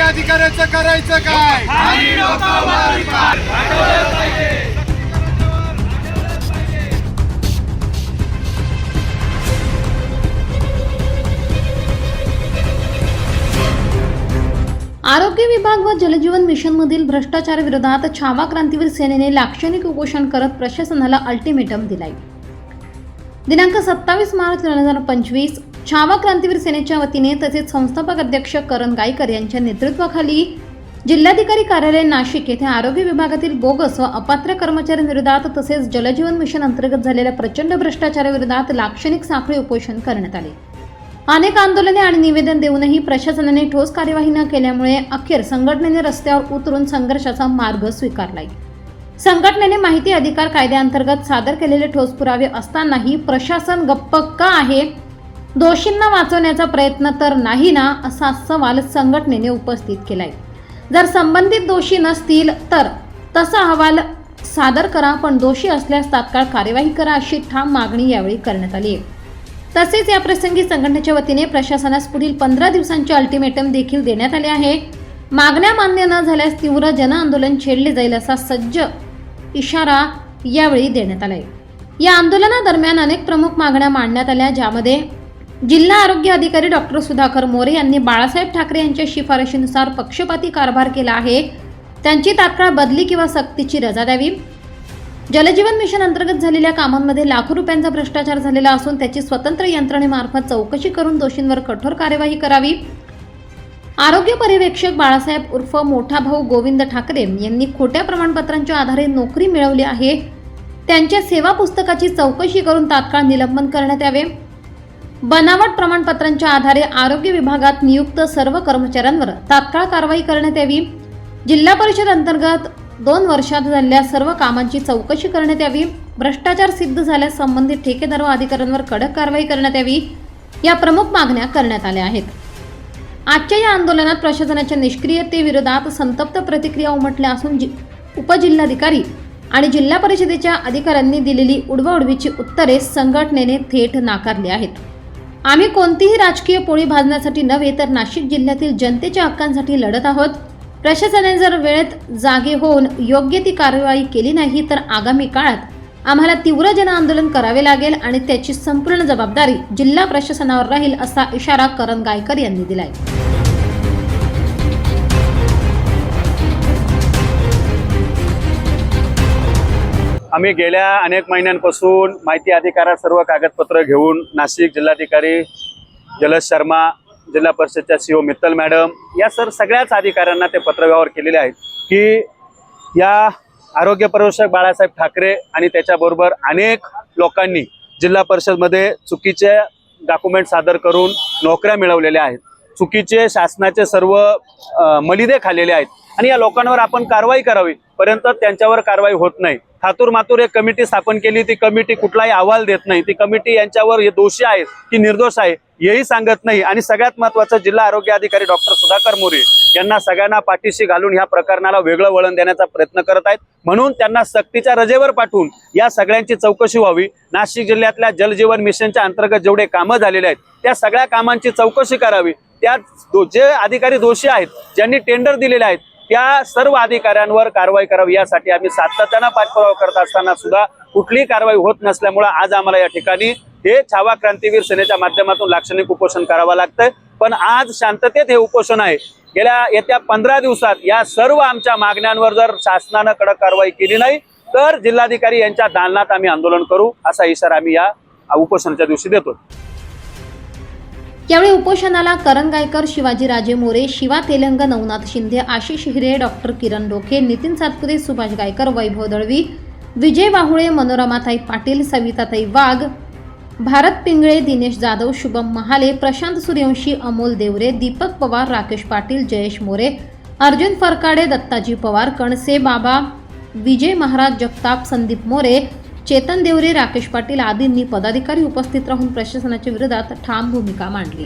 अधिकाऱ्याचं करायचं काय? आरोग्य विभाग व जलजीवन मिशनमधील भ्रष्टाचाराविरोधात छावा क्रांतीवीर सेनेने लाक्षणिक उपोषण करत प्रशासनाला अल्टिमेटम दिलाय। दिनांक 27 मार्च 2025 छावा क्रांतीवीर सेनेच्या वतीने तसेच संस्थापक अध्यक्ष करण गायकर यांच्या नेतृत्वाखाली जिल्हाधिकारी कार्यालय नाशिक येथे आरोग्य विभागातील बोगस व अपात्र कर्मचाऱ्यांविरोधात तसेच जलजीवन मिशन अंतर्गत झालेल्या प्रचंड भ्रष्टाचाराविरोधात लाक्षणिक साखळी उपोषण करण्यात आले। अनेक आंदोलने आणि निवेदन देऊनही प्रशासनाने ठोस कार्यवाही न केल्यामुळे अखेर संघटनेने रस्त्यावर उतरून संघर्षाचा मार्ग स्वीकारलाय। संघटनेने माहिती अधिकार कायद्याअंतर्गत सादर केलेले ठोस पुरावे असतानाही प्रशासन गप्प का आहे? दोषींना वाचवण्याचा प्रयत्न तर नाही ना, असा सवाल संघटनेने उपस्थित केलाय। जर संबंधित दोषी नसतील तर तसा अहवाल सादर करा, पण दोषी असल्यास तात्काळ कार्यवाही करा, अशी ठाम मागणी यावेळी करण्यात आली आहे। तसेच या प्रसंगी संघटनेच्या वतीने प्रशासनास पुढील 15 दिवसांचे अल्टिमेटम देखील देण्यात आले आहे। मागण्या मान्य न झाल्यास तीव्र जनआंदोलन छेडले जाईल असा सज्ज इशारा यावेळी देण्यात आलाय। या आंदोलनादरम्यान अनेक प्रमुख मागण्या मांडण्यात आल्या, ज्यामध्ये जिल्हा आरोग्य अधिकारी डॉक्टर सुधाकर मोरे यांनी बाळासाहेब ठाकरे यांच्या शिफारशीनुसार पक्षपाती कारभार केला आहे, त्यांची तात्काळ बदली किंवा सक्तीची रजा द्यावी। जलजीवन मिशन अंतर्गत झालेल्या कामांमध्ये लाखो रुपयांचा भ्रष्टाचार झालेला असून त्याची स्वतंत्र यंत्रणेमार्फत चौकशी करून दोषींवर कठोर कार्यवाही करावी। आरोग्य पर्यवेक्षक बाळासाहेब उर्फ मोठा भाऊ गोविंद ठाकरे यांनी खोट्या प्रमाणपत्रांच्या आधारे नोकरी मिळवली आहे, त्यांच्या सेवा पुस्तकाची चौकशी करून तात्काळ निलंबन करण्यात यावे। बनावट प्रमाणपत्रांच्या आधारे आरोग्य विभागात नियुक्त सर्व कर्मचाऱ्यांवर तात्काळ कारवाई करण्यात यावी। जिल्हा परिषद अंतर्गत 2 वर्षात झालेल्या सर्व कामांची चौकशी करण्यात यावी। भ्रष्टाचार सिद्ध झाल्यास संबंधित ठेकेदार व अधिकाऱ्यांवर कडक कारवाई करण्यात यावी। या प्रमुख मागण्या करण्यात आल्या आहेत। आजच्या या आंदोलनात प्रशासनाच्या निष्क्रियतेविरोधात संतप्त प्रतिक्रिया उमटल्या असून उपजिल्हाधिकारी आणि जिल्हा परिषदेच्या अधिकाऱ्यांनी दिलेली उडवाउडवीची उत्तरे संघटनेने थेट नाकारली आहेत। आम्ही कोणतीही राजकीय पोळी भाजण्यासाठी नव्हे तर नाशिक जिल्ह्यातील जनतेच्या हक्कांसाठी लढत आहोत। प्रशासनाने जर वेळेत जागे होऊन योग्य ती कारवाई केली नाही तर आगामी काळात आम्हाला तीव्र जनआंदोलन करावे लागेल आणि त्याची संपूर्ण जबाबदारी जिल्हा प्रशासनावर राहील, असा इशारा करण गायकर यांनी दिलाय। आम्ही गेल्या अनेक महिन्यांपासून माहिती अधिकारात सर्व कागदपत्र घेऊन नाशिक जिल्हाधिकारी जलज शर्मा, जिल्हा परिषदच्या सीओ मित्तल मॅडम या सगळ्याच अधिकाऱ्यांना ते पत्रव्यवहार केलेले आहेत की या आरोग्य पर्यवेक्षक बाळासाहेब ठाकरे आणि त्याच्याबरोबर अनेक लोकांनी जिल्हा परिषदमध्ये चुकीचे डॉक्युमेंट सादर करून नोकऱ्या मिळवलेल्या आहेत, चुकीचे शासनाचे सर्व मलिदे खाल्लेले आहेत आणि या लोकांवर आपण कारवाई करावी, परंतु त्यांच्यावर कारवाई होत नाही। थातूर मातूर एक कमिटी स्थापन केली, ती कमिटी कुठलाही अहवाल देत नाही, ती कमिटी यांच्यावर हे दोषी आहेत की निर्दोष आहे हेही सांगत नाही आणि सगळ्यात महत्त्वाचं जिल्हा आरोग्य अधिकारी डॉक्टर सुधाकर मोरे यांना सगळ्यांना पाठीशी घालून ह्या प्रकरणाला वेगळं वळण देण्याचा प्रयत्न करत आहेत, म्हणून त्यांना सक्तीच्या रजेवर पाठवून या सगळ्यांची चौकशी व्हावी। नाशिक जिल्ह्यातल्या जलजीवन मिशनच्या अंतर्गत जेवढे कामं झालेले आहेत त्या सगळ्या कामांची चौकशी करावी। त्यात जे अधिकारी दोषी आहेत, ज्यांनी टेंडर दिलेले आहेत, त्या सर्व अधिकाऱ्यांवर कारवाई करावी, यासाठी आम्ही सातत्याने पाठपुरावा करत असताना सुद्धा कुठलीही कारवाई होत नसल्यामुळे आज आम्हाला या ठिकाणी हे छावा क्रांतीवीर सेनेच्या माध्यमातून लाक्षणिक उपोषण करावं लागतंय। पण आज शांततेत हे उपोषण आहे। येत्या 15 दिवसात या सर्व आमच्या मागण्यांवर जर शासनानं कडक कारवाई केली नाही तर जिल्हाधिकारी यांच्या दालनात आम्ही आंदोलन करू, असा इशारा आम्ही या उपोषणाच्या दिवशी देतो। यावेळी उपोषणाला करण गायकर, शिवाजी राजे मोरे, शिवा तेलंग, नवनाथ शिंदे, आशिष हिरे, डॉक्टर किरण डोके, नितीन सातपुते, सुभाष गायकर, वैभव दळवी, विजय बाहुळे, मनोरमाताई पाटील, सविताताई वाघ, भारत पिंगळे, दिनेश जाधव, शुभम महाले, प्रशांत सूर्यवंशी, अमोल देवरे, दीपक पवार, राकेश पाटील, जयेश मोरे, अर्जुन फरकाडे, दत्ताजी पवार, कणसे बाबा, विजय महाराज जगताप, संदीप मोरे, चेतन देवरे, राकेश पाटील आदींनी पदाधिकारी उपस्थित राहून प्रशासनाच्या विरोधात ठाम भूमिका मांडली।